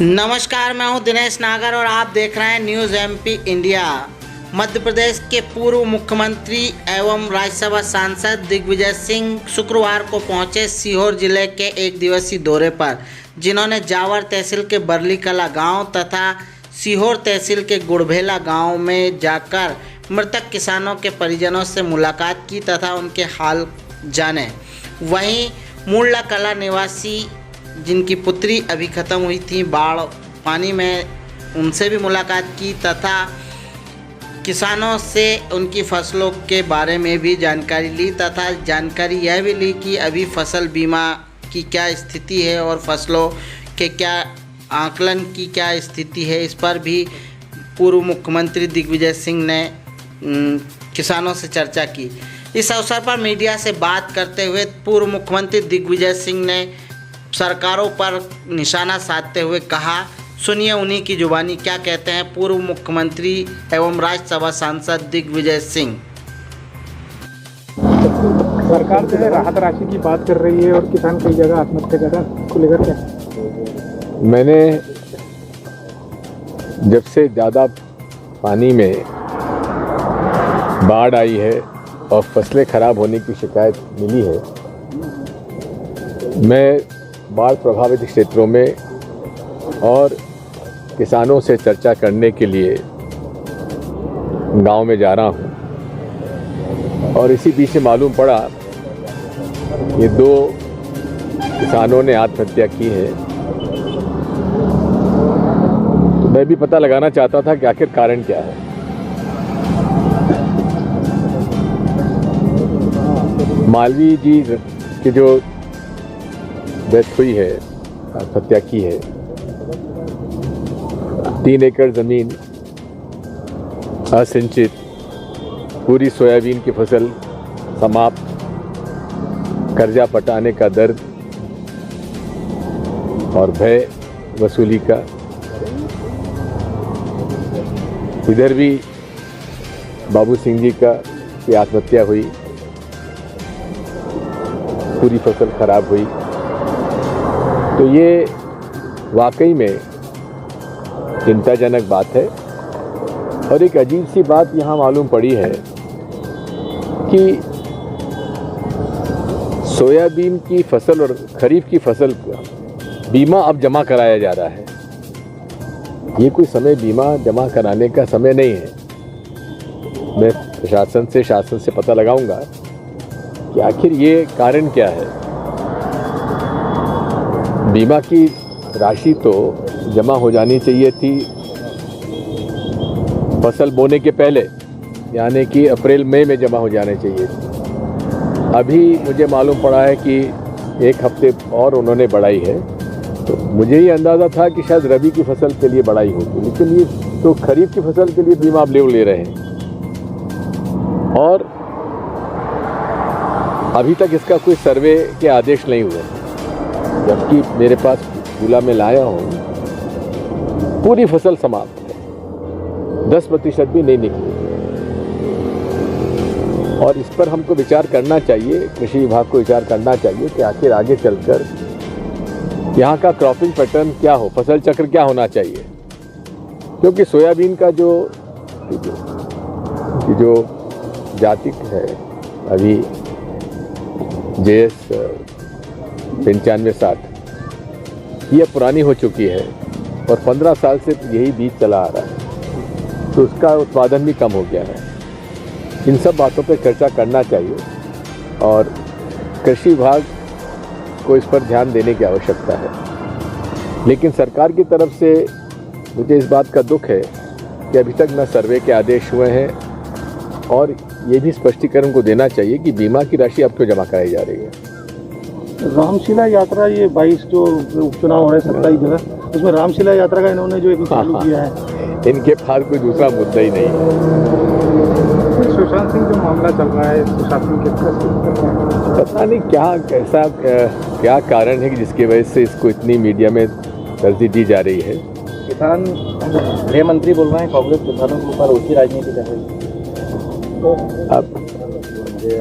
नमस्कार, मैं हूं दिनेश नागर और आप देख रहे हैं news MP India. Madhya Pradesh के पूर्व मुख्यमंत्री एवं राज्यसभा सांसद दिग्विजय सिंह शुक्रवार को पहुंचे सीहोर जिले के एक दिवसीय दौरे पर, जिन्होंने जावर तहसील के बरलीकला गांव तथा सीहोर तहसील के गुड़भेला गांव में जाकर मृतक किसानों के परिजनों से मुलाकात की तथा उनके हाल जाने। वहीं मूला कला निवासी जिनकी पुत्री अभी ख़त्म हुई थी बाढ़ पानी में, उनसे भी मुलाकात की तथा किसानों से उनकी फसलों के बारे में भी जानकारी ली तथा जानकारी यह भी ली कि अभी फसल बीमा की क्या स्थिति है और फसलों के क्या आकलन की क्या स्थिति है। इस पर भी पूर्व मुख्यमंत्री दिग्विजय सिंह ने किसानों से चर्चा की। इस अवसर पर मीडिया से बात करते हुए पूर्व मुख्यमंत्री दिग्विजय सिंह ने सरकारों पर निशाना साधते हुए कहा, सुनिए उन्हीं की जुबानी क्या कहते हैं पूर्व मुख्यमंत्री एवं राज्यसभा सांसद दिग्विजय सिंह। सरकार जो है राहत राशि की बात कर रही है और किसान कई जगह आत्महत्या कर रहा है, उसको लेकर क्या? मैंने जब से ज़्यादा पानी में बाढ़ आई है और फसलें खराब होने की शिकायत मिली है, मैं बाढ़ प्रभावित क्षेत्रों में और किसानों से चर्चा करने के लिए गांव में जा रहा हूं। और इसी बीच से मालूम पड़ा ये 2 किसानों ने आत्महत्या की है। तो मैं भी पता लगाना चाहता था कि आखिर कारण क्या है। मालवी जी की जो डेथ हुई है, आत्महत्या की है, 3 एकड़ ज़मीन असिंचित, पूरी सोयाबीन की फसल समाप्त, कर्जा पटाने का दर्द और भय वसूली का। इधर भी बाबू सिंह जी की आत्महत्या हुई, पूरी फसल खराब हुई। तो ये वाकई में चिंताजनक बात है। और एक अजीब सी बात यहाँ मालूम पड़ी है कि सोयाबीन की फसल और खरीफ की फसल का बीमा अब जमा कराया जा रहा है। ये कोई समय बीमा जमा कराने का समय नहीं है। मैं शासन से पता लगाऊंगा कि आखिर ये कारण क्या है। बीमा की राशि तो जमा हो जानी चाहिए थी फसल बोने के पहले, यानी कि अप्रैल मई में जमा हो जाने चाहिए थी। अभी मुझे मालूम पड़ा है कि 1 हफ्ते और उन्होंने बढ़ाई है। तो मुझे ये अंदाज़ा था कि शायद रबी की फसल के लिए बढ़ाई होगी, लेकिन ये तो खरीफ की फसल के लिए बीमा आप ले रहे हैं। और अभी तक इसका कोई सर्वे के आदेश नहीं हुए, जबकि मेरे पास झूला में लाया हूँ, पूरी फसल समाप्त है, 10% भी नहीं निकली। और इस पर हमको विचार करना चाहिए, कृषि विभाग को विचार करना चाहिए कि आखिर आगे चलकर यहाँ का क्रॉपिंग पैटर्न क्या हो, फसल चक्र क्या होना चाहिए। क्योंकि सोयाबीन का जो जाति है अभी JS 9560, ये पुरानी हो चुकी है और 15 साल से यही बीज चला आ रहा है, तो उसका उत्पादन भी कम हो गया है। इन सब बातों पर चर्चा करना चाहिए और कृषि विभाग को इस पर ध्यान देने की आवश्यकता है। लेकिन सरकार की तरफ से मुझे इस बात का दुख है कि अभी तक न सर्वे के आदेश हुए हैं और ये भी स्पष्टीकरण को देना चाहिए कि बीमा की राशि अब क्यों जमा कराई जा रही है। रामशिला यात्रा, ये 22 जो उपचुनाव हो रहे हैं 27 जगह, उसमें रामशिला यात्रा का इन्होंने जो एक चालू किया है, इनके पास कोई दूसरा मुद्दा ही नहीं है। सुशांत सिंह जो मामला चल रहा है, सुशासन के पता नहीं क्या कारण है कि जिसकी वजह से इसको इतनी मीडिया में तरजीह दी जा रही है। किसान गृह मंत्री बोल रहे हैं कांग्रेस किसानों के ऊपर ऊंची राजनीति कर रही है। अब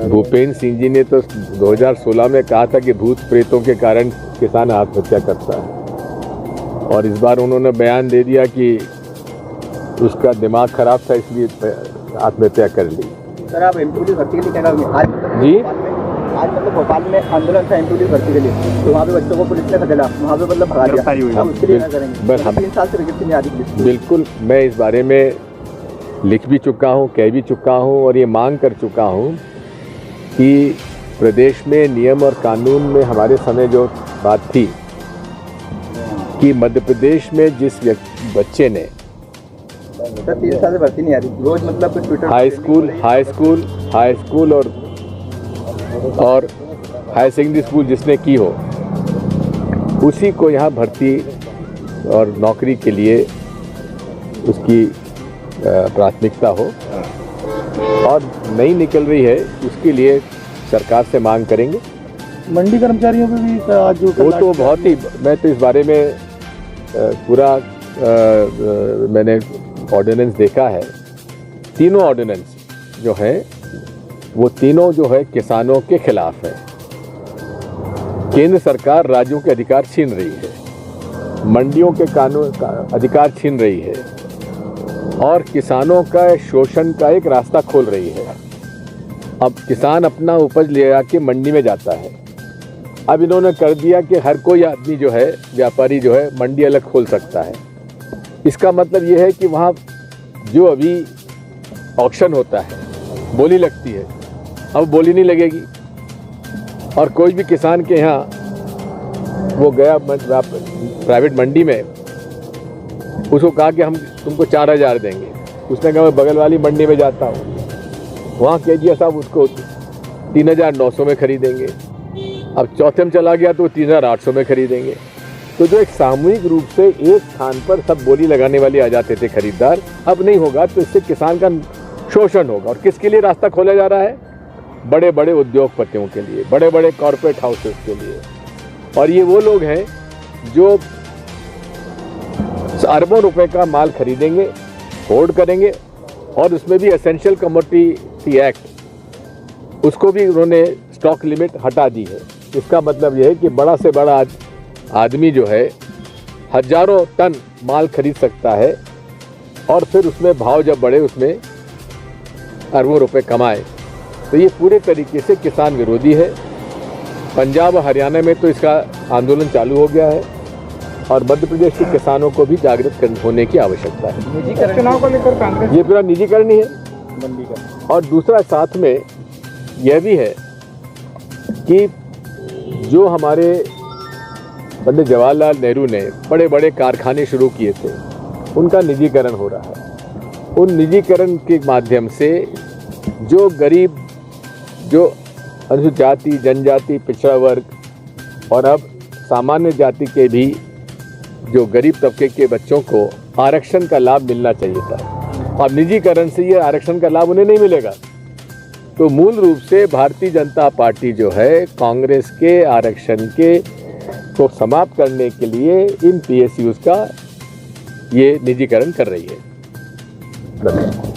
भूपेंद्र सिंह जी ने तो 2016 में कहा था कि भूत प्रेतों के कारण किसान आत्महत्या करता है। और इस बार उन्होंने बयान दे दिया कि उसका दिमाग खराब था इसलिए आत्महत्या कर ली। सर आप एमपी पुलिस भर्ती के लिए क्या करोगे? जी आज मतलब भोपाल में आंदोलन था एमपी पुलिस भर्ती के लिए, तो वहाँ पे बच्चों को पुलिस ने खदेड़ा, वहाँ पे मतलब भगा दिया, हम उसके लिए क्या करेंगे? बस हम 3 साल से वैकेंसी नहीं आ रही पुलिस। बिल्कुल, मैं इस बारे में लिख भी चुका हूँ, कह भी चुका हूँ और ये मांग कर चुका हूँ कि प्रदेश में नियम और कानून में हमारे समय जो बात थी कि मध्य प्रदेश में जिस बच्चे ने सर 3 साल से भर्ती नहीं आ रही, रोज मतलब ट्विटर हाई स्कूल और हायर सेकेंडरी स्कूल जिसने की हो उसी को यहाँ भर्ती और नौकरी के लिए उसकी प्राथमिकता हो, और नहीं निकल रही है उसके लिए सरकार से मांग करेंगे। मंडी कर्मचारियों पे भी आज जो वो तो बहुत ही, मैं तो इस बारे में पूरा मैंने ऑर्डिनेंस देखा है। तीनों ऑर्डिनेंस जो है वो तीनों जो है किसानों के खिलाफ है। केंद्र सरकार राज्यों के अधिकार छीन रही है, मंडियों के कानून का अधिकार छीन रही है और किसानों का शोषण का एक रास्ता खोल रही है। अब किसान अपना उपज ले आके मंडी में जाता है, अब इन्होंने कर दिया कि हर कोई आदमी जो है, व्यापारी जो है, मंडी अलग खोल सकता है। इसका मतलब ये है कि वहाँ जो अभी ऑक्शन होता है, बोली लगती है, अब बोली नहीं लगेगी। और कोई भी किसान के यहाँ वो गया प्राइवेट मंडी में, उसको कहा कि हम तुमको 4000 देंगे, उसने कहा मैं बगल वाली मंडी में जाता हूँ, वहाँ कह दिया साहब उसको 3900 में खरीदेंगे। अब चौथे में चला गया तो 3800 में खरीदेंगे। तो जो एक सामूहिक रूप से एक स्थान पर सब बोली लगाने वाले आ जाते थे खरीदार, अब नहीं होगा, तो इससे किसान का शोषण होगा। और किसके लिए रास्ता खोला जा रहा है? बड़े बड़े उद्योगपतियों के लिए, बड़े बड़े कॉरपोरेट हाउसेस के लिए। और ये वो लोग हैं जो अरबों रुपए का माल खरीदेंगे, होर्ड करेंगे, और उसमें भी एसेंशियल कमोडिटी एक्ट, उसको भी उन्होंने स्टॉक लिमिट हटा दी है। इसका मतलब यह है कि बड़ा से बड़ा आदमी जो है हजारों टन माल खरीद सकता है और फिर उसमें भाव जब बढ़े उसमें अरबों रुपए कमाए। तो ये पूरे तरीके से किसान विरोधी है। पंजाब और हरियाणा में तो इसका आंदोलन चालू हो गया है और मध्य प्रदेश के किसानों को भी जागृत होने की आवश्यकता है। चुनाव को लेकर कांग्रेस ये पूरा निजीकरण ही है। मंडी का और दूसरा साथ में यह भी है कि जो हमारे पंडित जवाहरलाल नेहरू ने बड़े बड़े कारखाने शुरू किए थे, उनका निजीकरण हो रहा है। उन निजीकरण के माध्यम से जो गरीब, जो अनुसूचित जाति, जनजाति, पिछड़ा वर्ग और अब सामान्य जाति के भी जो गरीब तबके के बच्चों को आरक्षण का लाभ मिलना चाहिए था, अब निजीकरण से ये आरक्षण का लाभ उन्हें नहीं मिलेगा। तो मूल रूप से भारतीय जनता पार्टी जो है कांग्रेस के आरक्षण के को समाप्त करने के लिए इन PSUs का ये निजीकरण कर रही है। धन्यवाद।